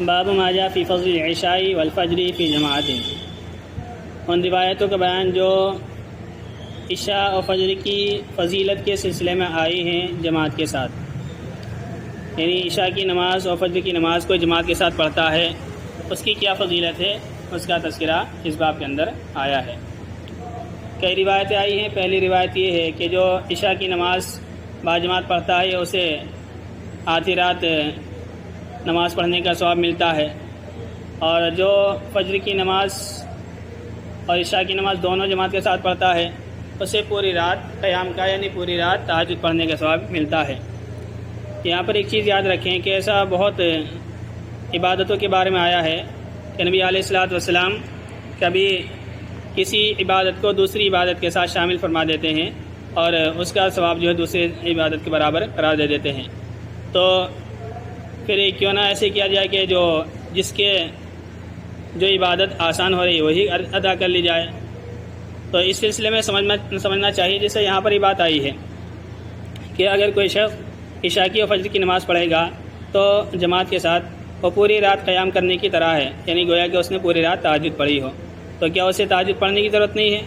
باب ما جاء فی فضل العشاء والفجر فی جماعت، ان روایتوں کا بیان جو عشاء اور فجر کی فضیلت کے سلسلے میں آئی ہیں جماعت کے ساتھ، یعنی عشاء کی نماز اور فجر کی نماز کو جماعت کے ساتھ پڑھتا ہے اس کی کیا فضیلت ہے، اس کا تذکرہ اس باب کے اندر آیا ہے۔ کئی روایتیں آئی ہیں۔ پہلی روایت یہ ہے کہ جو عشاء کی نماز باجماعت پڑھتا ہے اسے آدھی رات نماز پڑھنے کا ثواب ملتا ہے، اور جو فجر کی نماز اور عشاء کی نماز دونوں جماعت کے ساتھ پڑھتا ہے اسے پوری رات قیام کا یعنی پوری رات تہجد پڑھنے کا ثواب ملتا ہے۔ یہاں پر ایک چیز یاد رکھیں کہ ایسا بہت عبادتوں کے بارے میں آیا ہے کہ نبی علیہ الصلوۃ والسلام کبھی کسی عبادت کو دوسری عبادت کے ساتھ شامل فرما دیتے ہیں اور اس کا ثواب جو ہے دوسری عبادت کے برابر قرار دے دیتے ہیں۔ تو پھر کیوں نہ ایسے کیا جائے کہ جو عبادت آسان ہو رہی ہے وہی ادا کر لی جائے۔ تو اس سلسلے میں سمجھنا چاہیے، جس سے یہاں پر یہ بات آئی ہے کہ اگر کوئی شخص عشاء کی اور فجر کی نماز پڑھے گا تو جماعت کے ساتھ وہ پوری رات قیام کرنے کی طرح ہے، یعنی گویا کہ اس نے پوری رات تہجد پڑھی ہو۔ تو کیا اسے تہجد پڑھنے کی ضرورت نہیں ہے؟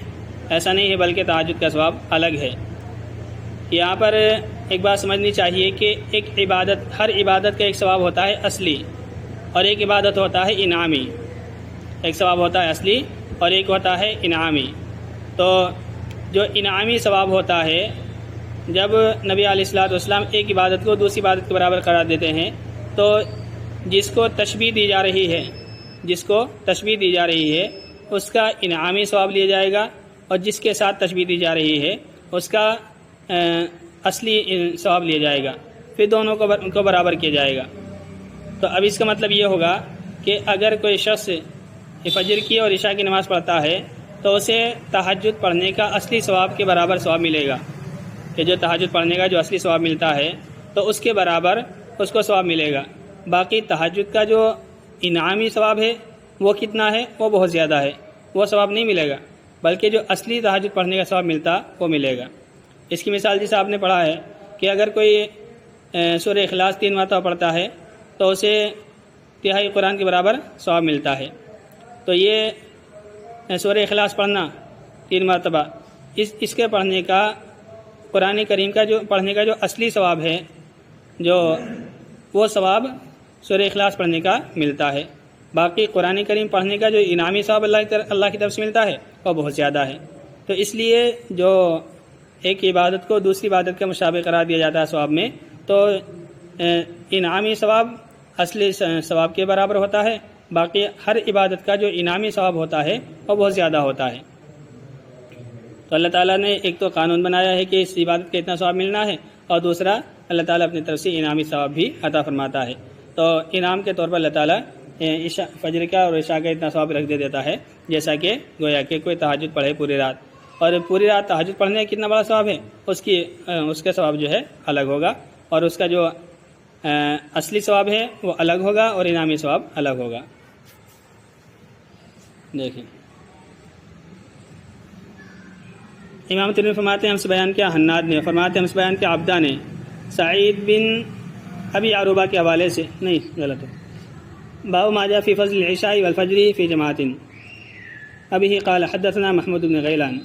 ایسا نہیں ہے، بلکہ تہجد کا ثواب الگ ہے۔ یہاں پر ایک بات سمجھنی چاہیے کہ ایک عبادت، ہر عبادت کا ایک ثواب ہوتا ہے اصلی اور ایک عبادت ہوتا ہے انعامی۔ ایک ثواب ہوتا ہے اصلی اور ایک ہوتا ہے انعامی۔ تو جو انعامی ثواب ہوتا ہے، جب نبی علیہ الصلوۃ والسلام ایک عبادت کو دوسری عبادت کے برابر قرار دیتے ہیں تو جس کو تشبیہ دی جا رہی ہے اس کا انعامی ثواب لیا جائے گا، اور جس کے ساتھ تشبیہ دی جا رہی ہے اس کا اصلی ثواب لیا جائے گا، پھر دونوں کو برابر کیا جائے گا۔ تو اب اس کا مطلب یہ ہوگا کہ اگر کوئی شخص فجر کی اور عشاء کی نماز پڑھتا ہے تو اسے تہجد پڑھنے کا اصلی ثواب کے برابر ثواب ملے گا، کہ جو تہجد پڑھنے کا جو اصلی ثواب ملتا ہے تو اس کے برابر اس کو ثواب ملے گا۔ باقی تہجد کا جو انعامی ثواب ہے وہ کتنا ہے؟ وہ بہت زیادہ ہے، وہ ثواب نہیں ملے گا، بلکہ جو اصلی تہجد پڑھنے کا ثواب ملتا وہ ملے گا۔ اس کی مثال جیسے آپ نے پڑھا ہے کہ اگر کوئی سورہ اخلاص 3 مرتبہ پڑھتا ہے تو اسے تہائی قرآن کے برابر ثواب ملتا ہے۔ تو یہ سورہ اخلاص پڑھنا 3 مرتبہ، اس کے پڑھنے کا قرآن کریم کا جو پڑھنے کا جو اصلی ثواب ہے، جو وہ ثواب سورہ اخلاص پڑھنے کا ملتا ہے۔ باقی قرآن کریم پڑھنے کا جو انعامی ثواب اللہ کی طرف سے ملتا ہے وہ بہت زیادہ ہے۔ تو اس لیے جو ایک عبادت کو دوسری عبادت کا مشابہ قرار دیا جاتا ہے ثواب میں، تو انعامی ثواب اصلی ثواب کے برابر ہوتا ہے، باقی ہر عبادت کا جو انعامی ثواب ہوتا ہے وہ بہت زیادہ ہوتا ہے۔ تو اللہ تعالیٰ نے ایک تو قانون بنایا ہے کہ اس عبادت کا اتنا ثواب ملنا ہے، اور دوسرا اللہ تعالیٰ اپنی طرف سے انعامی ثواب بھی عطا فرماتا ہے۔ تو انعام کے طور پر اللہ تعالیٰ فجر کا اور عشاء کا اتنا ثواب رکھ دیتا ہے، جیسا کہ گویا کہ کوئی تہجد پڑھے پوری رات، اور پوری رات تہجد پڑھنے کا کتنا بڑا ثواب ہے اس کا ثواب جو ہے الگ ہوگا، اور اس کا جو اصلی ثواب ہے وہ الگ ہوگا اور انعامی ثواب الگ ہوگا۔ دیکھیں امام ترمذی فرماتے ہیں ہم سے بیان کیا حناد نے، فرماتے ہیں ہم سے بیان کیا عبدہ نے، سعید بن ابی عروبہ کے حوالے سے، نہیں غلط ہے، باب ما جاء فی فضل العشاء والفجر فی جماعت، ابھی قال حدثنا محمود بن غیلان۔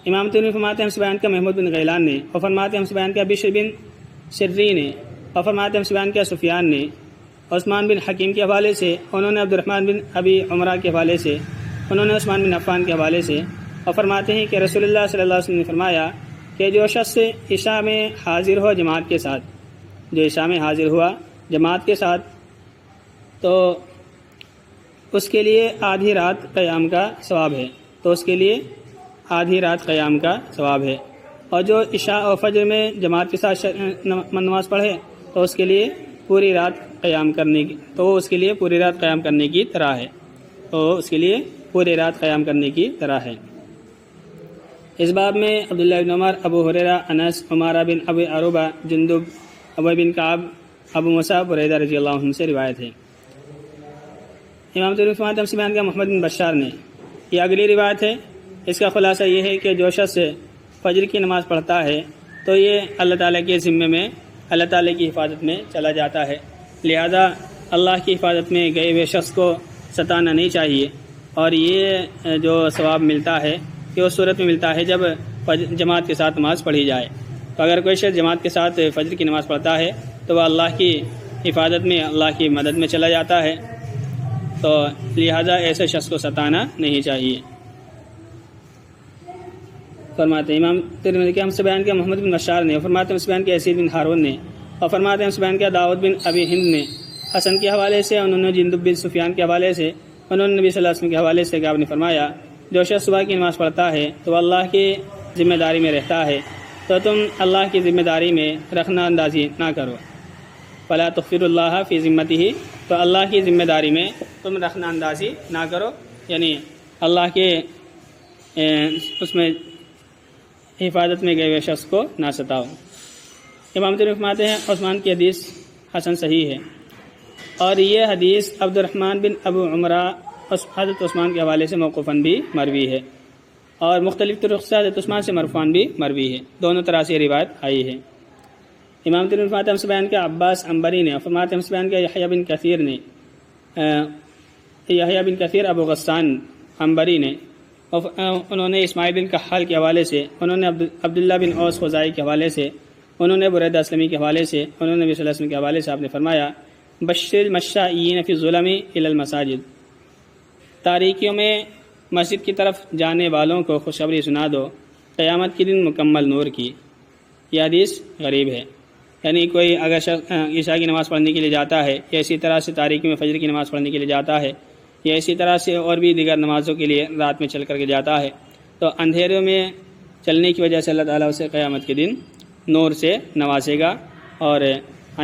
امام ترمذی فرماتے ہیں ہم سے بیان کیا محمود بن غیلان نے، اور فرماتے ہیں ہم سے بیان کیا بشر بن سری نے، اور فرماتے ہیں ہم سے بیان کیا سفیان نے، عثمان بن حکیم کے حوالے سے، انہوں نے عبد الرحمن بن ابی عمرہ کے حوالے سے، انہوں نے عثمان بن عفان کے حوالے سے، اور فرماتے ہیں کہ رسول اللہ صلی اللہ علیہ وسلم نے فرمایا کہ جو شخص عشاء میں حاضر ہو جماعت کے ساتھ، جو عشاء میں حاضر ہوا جماعت کے ساتھ، تو اس کے لیے آدھی رات قیام کا ثواب ہے، تو اس کے لیے آدھی رات قیام کا ثواب ہے۔ اور جو عشاء اور فجر میں جماعت کے ساتھ نماز پڑھے تو اس کے لیے پوری رات قیام کرنے کی، تو اس کے لیے پوری رات قیام کرنے کی طرح ہے، تو اس کے لیے پوری رات قیام کرنے کی طرح ہے۔ اس باب میں عبداللہ بن عمر، ابو ہریرہ، انس، عمارہ بن ابی عروبہ، جندب، ابی بن کعب، ابو موسیٰ بریدہ رضی اللہ عنہ سے روایت ہے۔ امام ترمذی فرماتے ہیں ہم سے بیان کیا محمد بن بشار نے، یہ اگلی روایت ہے۔ اس کا خلاصہ یہ ہے کہ جو شخص فجر کی نماز پڑھتا ہے تو یہ اللہ تعالیٰ کے ذمے میں، اللہ تعالیٰ کی حفاظت میں چلا جاتا ہے، لہذا اللہ کی حفاظت میں گئے ہوئے شخص کو ستانا نہیں چاہیے، اور یہ جو ثواب ملتا ہے یہ اس صورت میں ملتا ہے جب جماعت کے ساتھ نماز پڑھی جائے۔ تو اگر کوئی شخص جماعت کے ساتھ فجر کی نماز پڑھتا ہے تو وہ اللہ کی حفاظت میں، اللہ کی مدد میں چلا جاتا ہے، تو لہذا ایسے شخص کو ستانا نہیں چاہیے۔ فرماتے ہیں امام ترمذی کے ہم سے بیان کیا محمد بن بشار نے، فرماتے ہیں ہم سے بیان کیا یزید بن ہارون نے، اور فرماتے ہیں ہم سے بیان کیا داؤد بن ابی ہند نے حسن کے حوالے سے، انہوں نے جندب بن سفیان کے حوالے سے، انہوں نے نبی صلی اللہ علیہ وسلم کے حوالے سے کہ آپ نے فرمایا جو شخص صبح کی نماز پڑھتا ہے تو وہ اللہ کی ذمہ داری میں رہتا ہے، تو تم اللہ کی ذمہ داری میں رخنا اندازی نہ کرو، فلا تغفر اللہ فی ذمتہ، تو اللہ کی ذمہ داری میں تم رخنا اندازی نہ کرو، یعنی اللہ کے اس میں حفاظت میں گئے ہوئے شخص کو نہ ستاؤ۔ امام ترمذی فرماتے ہیں عثمان کی حدیث حسن صحیح ہے، اور یہ حدیث عبد الرحمن بن ابو عمرہ حضرت عثمان کے حوالے سے موقوفاً بھی مروی ہے، اور مختلف طرق سے حضرت عثمان سے مرفوعاً بھی مروی ہے، دونوں طرح سے روایت آئی ہے۔ امام ترمذی فرماتے ہیں ہم سے بیان کیا عباس عنبری نے، اور فرماتے ہیں ہم سے بیان کیا یحییٰ بن کثیر نے، یحییٰ بن کثیر ابو غسان عنبری نے، اور انہوں نے اسماعیل بن کحال کے حوالے سے، انہوں نے عبداللہ بن اوس خزائی کے حوالے سے، انہوں نے بریدہ اسلمی کے حوالے سے، انہوں نے نبی صلی اللہ علیہ وسلم کے حوالے سے آپ نے فرمایا بشر المشائین فی الظلم الی المساجد، تاریکیوں میں مسجد کی طرف جانے والوں کو خوشخبری سنا دو قیامت کے دن مکمل نور کی۔ یہ حدیث غریب ہے، یعنی کوئی اگر عشاء کی نماز پڑھنے کے لیے جاتا ہے، یا اسی طرح سے تاریکی میں فجر کی نماز پڑھنے کے لیے جاتا ہے، یا اسی طرح سے اور بھی دیگر نمازوں کے لیے رات میں چل کر کے جاتا ہے، تو اندھیروں میں چلنے کی وجہ سے اللہ تعالیٰ اسے قیامت کے دن نور سے نوازے گا، اور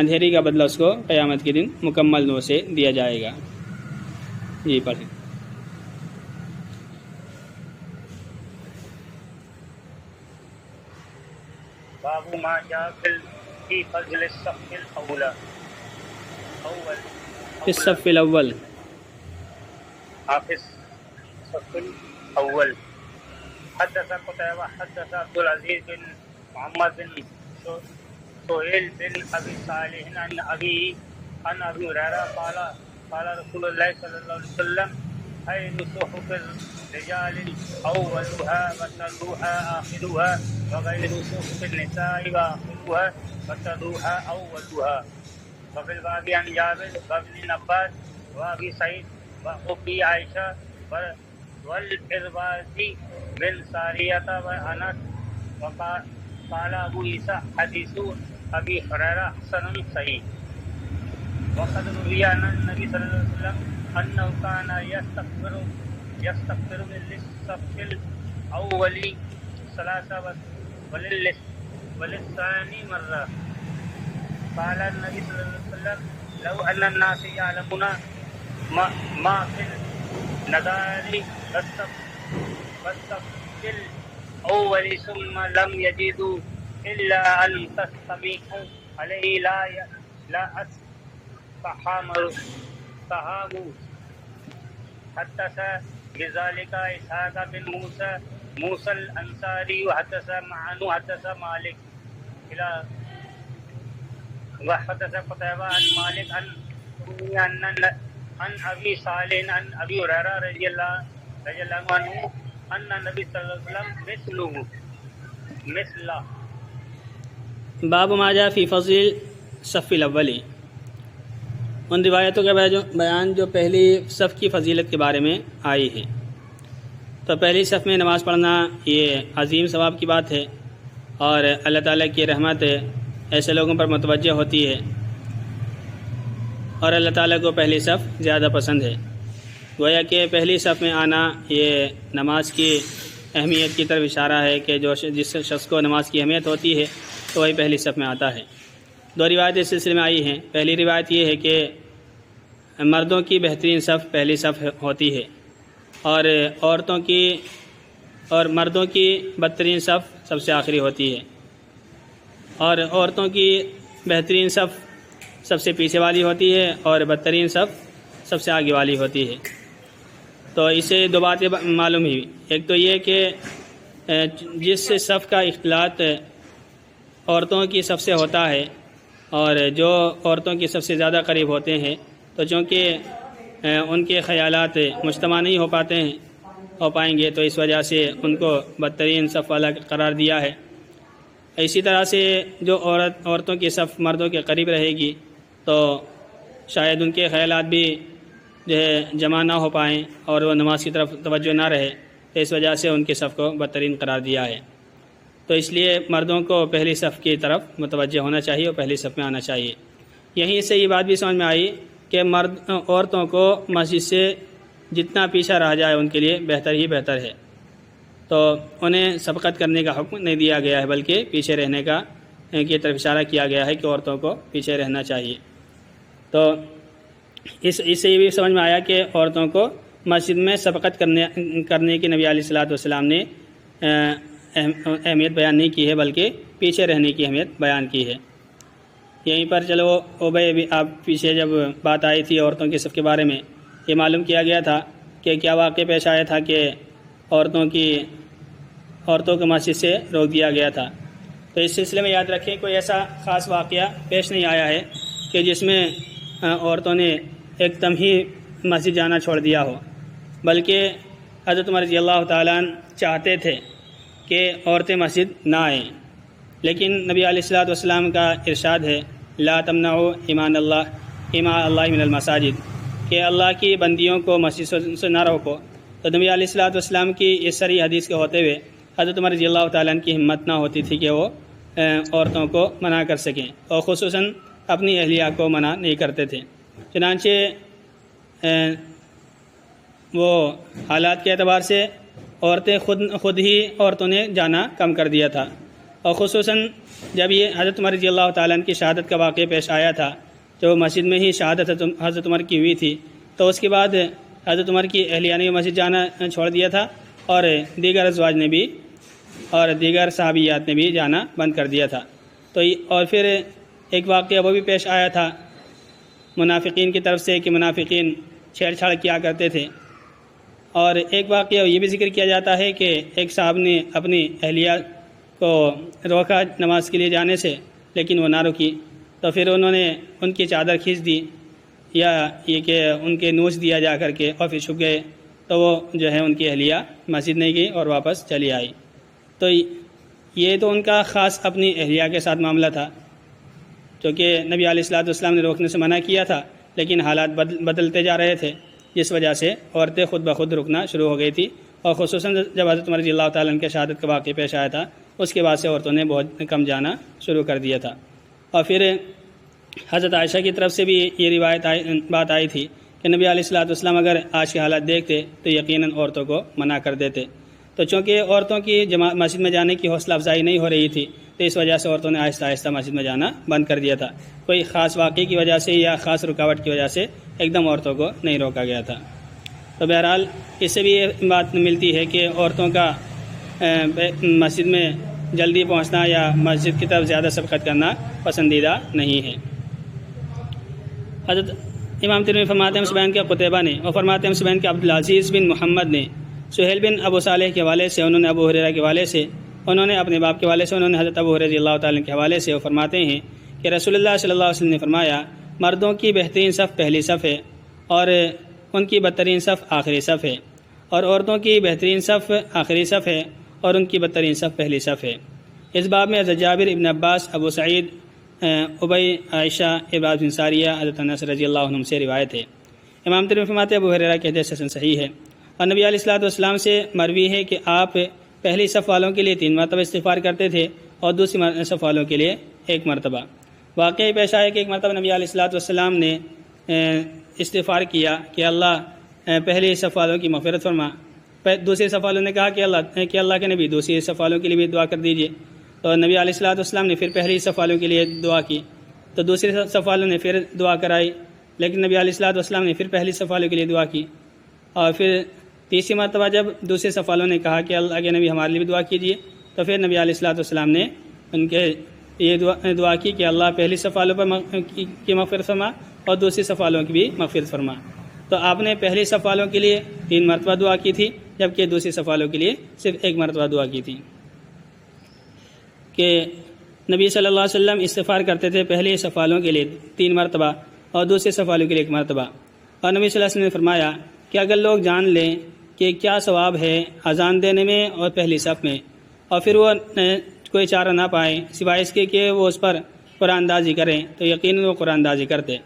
اندھیری کا بدلہ اس کو قیامت کے دن مکمل نور سے دیا جائے گا۔ جی پڑھیں۔ باب ما جاء في فضل الصف الاول في الصف الاول حافظ الصف الاول حدث قتيبة حدث عبد العزيز بن محمد بن سهيل بن ابي صالح عن ابي هريرة قال رسول الله صلى الله عليه وسلم خير صحف الرجال اولها وشرها اخرها وغير صحف النساء واخرها وشرها اولها۔ وفي الباب عن جابر وابن عباس وابي سعيد وابي عائشة والعرباض بن سارية وانس وقال ابو عيسى حديث ابي هريرة حسن صحيح۔ وقد روي عن النبي صلى الله عليه وسلم انه كان يستغفر للصف الاول ثلاثة وللثاني مرة۔ قال النبي صلى الله عليه وسلم لو ان الناس يعلمون ما في النذار فالصف الاول ثم لم يجدوا الا ان تستميحوا عليه لا استحاموا حدث بذلك إسحاق بن موسى الأنصاري وحدث معه حدث مالك وحدث قتيبة عن مالك عن أبي صالح عن أبي هريرة رضي الله عنه أن النبي صلى الله عليه وسلم مثله۔ باب ما جاء فی فضل صف الاول، ان روایتوں کا بیان جو پہلی صف کی فضیلت کے بارے میں آئی ہے۔ تو پہلی صف میں نماز پڑھنا یہ عظیم ثواب کی بات ہے، اور اللہ تعالیٰ کی رحمت ایسے لوگوں پر متوجہ ہوتی ہے، اور اللہ تعالیٰ کو پہلی صف زیادہ پسند ہے۔ گویا کہ پہلی صف میں آنا یہ نماز کی اہمیت کی طرف اشارہ ہے کہ جس شخص کو نماز کی اہمیت ہوتی ہے تو وہی پہلی صف میں آتا ہے۔ دو روایت اس سلسلے میں آئی ہیں۔ پہلی روایت یہ ہے کہ مردوں کی بہترین صف پہلی صف ہوتی ہے، اور مردوں کی بدترین صف سب سے آخری ہوتی ہے، اور عورتوں کی بہترین صف سب سے پیچھے والی ہوتی ہے، اور بدترین صف سب سے آگے والی ہوتی ہے۔ تو اسے دو باتیں معلوم ہوئی، ایک تو یہ کہ جس صف کا اختلاط عورتوں کی صف سے ہوتا ہے، اور جو عورتوں کی سب سے زیادہ قریب ہوتے ہیں تو چونکہ ان کے خیالات مجتمع نہیں ہو پائیں گے، تو اس وجہ سے ان کو بدترین صف والا قرار دیا ہے۔ اسی طرح سے جو عورتوں کی صف مردوں کے قریب رہے گی تو شاید ان کے خیالات بھی جو ہے جمع نہ ہو پائیں اور وہ نماز کی طرف توجہ نہ رہے، تو اس وجہ سے ان کی صف کو بدترین قرار دیا ہے۔ تو اس لیے مردوں کو پہلی صف کی طرف متوجہ ہونا چاہیے اور پہلی صف میں آنا چاہیے۔ یہیں سے یہ بات بھی سمجھ میں آئی کہ عورتوں کو مسجد سے جتنا پیچھے رہ جائے ان کے لیے بہتر ہی بہتر ہے، تو انہیں سبقت کرنے کا حکم نہیں دیا گیا ہے، بلکہ پیچھے رہنے کی طرف اشارہ کیا گیا ہے کہ عورتوں کو پیچھے رہنا چاہیے۔ تو اس سے یہ بھی سمجھ میں آیا کہ عورتوں کو مسجد میں سبقت کرنے کی نبی علیہ الصلوۃ والسلام نے اہمیت بیان نہیں کی ہے، بلکہ پیچھے رہنے کی اہمیت بیان کی ہے۔ یہیں پر چلو ابی آپ پیچھے جب بات آئی تھی عورتوں کی صف کے بارے میں، یہ معلوم کیا گیا تھا کہ کیا واقع پیش آیا تھا کہ عورتوں کو مسجد سے روک دیا گیا تھا۔ تو اس سلسلے میں یاد رکھیں کوئی ایسا خاص واقعہ پیش نہیں آیا ہے کہ جس میں عورتوں نے ایک دم ہی مسجد جانا چھوڑ دیا ہو، بلکہ حضرت عمر رضی اللہ تعالیٰ عنہ چاہتے تھے کہ عورتیں مسجد نہ آئیں، لیکن نبی علیہ الصلوۃ والسلام کا ارشاد ہے لا تمنعوا اماء اللہ من المساجد، کہ اللہ کی بندیوں کو مسجد سے نہ روکو۔ تو نبی علیہ الصلوۃ والسلام کی اس صریح حدیث کے ہوتے ہوئے حضرت عمر رضی اللہ تعالیٰ عنہ کی ہمت نہ ہوتی تھی کہ وہ عورتوں کو منع کر سکیں، اور خصوصاً اپنی اہلیہ کو منع نہیں کرتے تھے۔ چنانچہ وہ حالات کے اعتبار سے خود ہی عورتوں نے جانا کم کر دیا تھا، اور خصوصاً جب یہ حضرت عمر رضی اللہ تعالیٰ عنہ کی شہادت کا واقعہ پیش آیا تھا، جو مسجد میں ہی شہادت حضرت عمر کی ہوئی تھی، تو اس کے بعد حضرت عمر کی اہلیہ نے مسجد جانا چھوڑ دیا تھا، اور دیگر ازواج نے بھی اور دیگر صحابیات نے بھی جانا بند کر دیا تھا۔ تو اور پھر ایک واقعہ وہ بھی پیش آیا تھا منافقین کی طرف سے کہ منافقین چھیڑ چھاڑ کیا کرتے تھے، اور ایک واقعہ یہ بھی ذکر کیا جاتا ہے کہ ایک صاحب نے اپنی اہلیہ کو روکا نماز کے لیے جانے سے، لیکن وہ نہ رکی، تو پھر انہوں نے ان کی چادر کھینچ دی، یا یہ کہ ان کے نوچ دیا جا کر کے، اور پھر چھپ گئے، تو وہ جو ہے ان کی اہلیہ مسجد نہیں گئی اور واپس چلی آئی۔ تو یہ تو ان کا خاص اپنی اہلیہ کے ساتھ معاملہ تھا، کیونکہ نبی علیہ الصلوۃ والسلام نے روکنے سے منع کیا تھا، لیکن حالات بدلتے جا رہے تھے، جس وجہ سے عورتیں خود بخود رکنا شروع ہو گئی تھی، اور خصوصاً جب حضرت عمر رضی اللہ تعالیٰ عنہ کے شہادت کا واقعہ پیش آیا تھا، اس کے بعد سے عورتوں نے بہت کم جانا شروع کر دیا تھا۔ اور پھر حضرت عائشہ کی طرف سے بھی یہ بات آئی تھی کہ نبی علیہ الصلوۃ والسلام اگر آج کے حالات دیکھتے تو یقیناً عورتوں کو منع کر دیتے، تو چونکہ عورتوں کی مسجد میں جانے کی حوصلہ افزائی نہیں ہو رہی تھی، تو اس وجہ سے عورتوں نے آہستہ آہستہ مسجد میں جانا بند کر دیا تھا۔ کوئی خاص واقعے کی وجہ سے یا خاص رکاوٹ کی وجہ سے ایک دم عورتوں کو نہیں روکا گیا تھا۔ تو بہرحال اس سے بھی یہ بات ملتی ہے کہ عورتوں کا مسجد میں جلدی پہنچنا یا مسجد کی طرف زیادہ سبقت کرنا پسندیدہ نہیں ہے۔ حضرت امام ترمذی فرماتے ہیں سبین کے قتیبہ نے، اور فرماتے ہیں سبین کے عبدالعزیز بن محمد نے سہیل بن ابو صالح کے حوالے سے، انہوں نے ابو ہریرہ کے حوالے سے، انہوں نے اپنے باپ کے حوالے سے، انہوں نے حضرت ابو ہریرہ رضی اللہ تعالیٰ کے حوالے سے، وہ فرماتے ہیں کہ رسول اللہ صلی اللہ علیہ وسلم نے فرمایا مردوں کی بہترین صف پہلی صف ہے، اور ان کی بدترین صف آخری صف ہے، اور عورتوں کی بہترین صف آخری صف ہے، اور ان کی بدترین صف پہلی صف ہے۔ اس باب میں حضرت جابر ابن عباس، ابو سعید، ابی، عائشہ، ابراہیم بن ساریہ، حضرت انس رضی اللہ عنہم سے روایت ہے۔ امام ترمذی فرماتے ہیں ابو ہریرہ کے حدیث حسن صحیح ہے، اور نبی علیہ الصلوۃ والسلام سے مروی ہے کہ آپ پہلی صف والوں کے لیے 3 مرتبہ استغفار کرتے تھے، اور دوسری صف والوں کے لیے 1 مرتبہ۔ واقعی پیش آیا کہ ایک مرتبہ نبی علیہ الصلوۃ والسلام نے استغفار کیا کہ اللہ پہلی صف والوں کی مغفرت فرما۔ دوسری صف والوں نے کہا کہ اللہ کے نبی دوسری صف والوں کے لیے بھی دعا کر دیجیے، تو نبی علیہ الصلوۃ والسلام نے پھر پہلی صف والوں کے لیے دعا کی، تو دوسری صف والوں نے پھر دعا کرائی، لیکن نبی علیہ الصلوۃ والسلام نے پھر پہلی صف والوں کے لیے دعا کی، اور پھر تیسری مرتبہ جب دوسرے صف والوں نے کہا کہ اللہ کے نبی ہمارے لیے بھی دعا کیجیے، تو پھر نبی علیہ الصلوۃ والسلام نے ان کے یہ دعا کی کہ اللہ پہلی صف والوں پر کی مغفرت فرما اور دوسری صف والوں کی بھی مغفرت فرما۔ تو آپ نے پہلی صف والوں کے لیے 3 مرتبہ دعا کی تھی، جبکہ دوسری صف والوں کے لیے صرف 1 مرتبہ دعا کی تھی، کہ نبی صلی اللہ علیہ وسلم استغفار کرتے تھے پہلی صف والوں کے لیے 3 مرتبہ، اور دوسرے صف والوں کے لیے 1 مرتبہ۔ اور نبی صلی اللہ علیہ وسلم نے فرمایا کہ اگر لوگ جان لیں کہ کیا ثواب ہے اذان دینے میں اور پہلی صف میں، اور پھر وہ کوئی چارہ نہ پائیں سوائے اس کے کہ وہ اس پر قرآن اندازی کریں، تو یقیناً وہ قرآن اندازی کرتے۔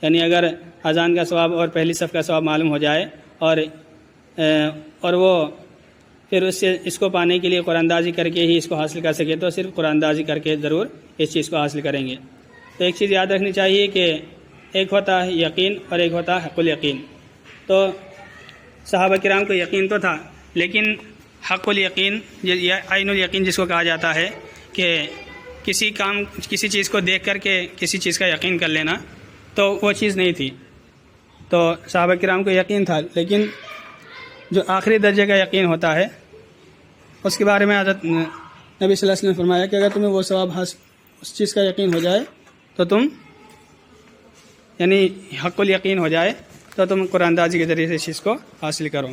یعنی اگر اذان کا ثواب اور پہلی صف کا ثواب معلوم ہو جائے اور وہ پھر اس کو پانے کے لیے قرآن اندازی کر کے ہی اس کو حاصل کر سکے تو صرف قرآن اندازی کر کے ضرور اس چیز کو حاصل کریں گے۔ تو ایک چیز یاد رکھنی چاہیے کہ ایک ہوتا ہے یقین اور ایک ہوتا ہے حق الیقین۔ تو صحابہ کرام کو یقین تو تھا، لیکن حق الیقین یا عین الیقین جس کو کہا جاتا ہے کہ کسی چیز کو دیکھ کر کے کسی چیز کا یقین کر لینا، تو وہ چیز نہیں تھی۔ تو صحابہ کرام کو یقین تھا، لیکن جو آخری درجے کا یقین ہوتا ہے اس کے بارے میں حضرت نبی صلی اللہ علیہ وسلم نے فرمایا کہ اگر تمہیں وہ ثواب اس چیز کا یقین ہو جائے تو تم یعنی حق الیقین ہو جائے تو تم قرآن اندازی کے ذریعے سے اس چیز کو حاصل کرو۔